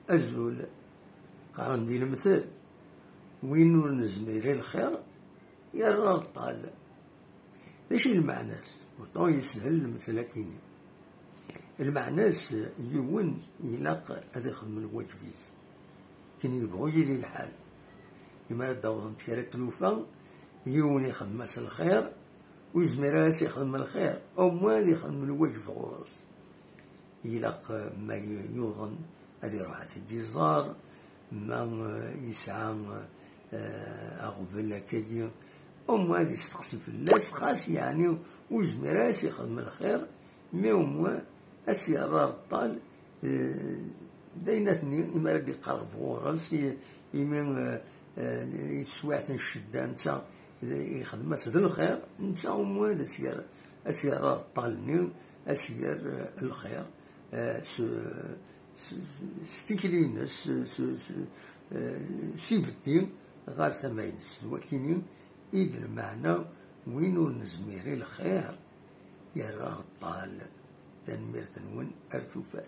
أزول قارن دي المثل وين ور نزمير الخير يرى الطال. ايش المعناس؟ وطو يسهل المثل كيني. المعناس يون يلاق هذا يخدم الواجبيت كين يبغو يدير الحال كيما داور نتكرا تلوفا يون يخدم الخير ويزمير يخدم الخير او موال يخدم الواجب غورس يلاق ما يوضن هذه يروح الديزار ما يسعى أغفل كدير أم هذه يستقسم في اللاس خاص يعني وزمير يخدم الخير مي أم أسير الطال دايناتني إما راه يقرب غورس إما يسوات الشدة نتا يخدم هذا الخير نتا أم هذا أسير الطالني أسير الخير ستيكلينس سيفتي غير ثماينس ولكن إذا المعنى وينو نزميري الخير يرى الطال تنمير تنون أرثوفات.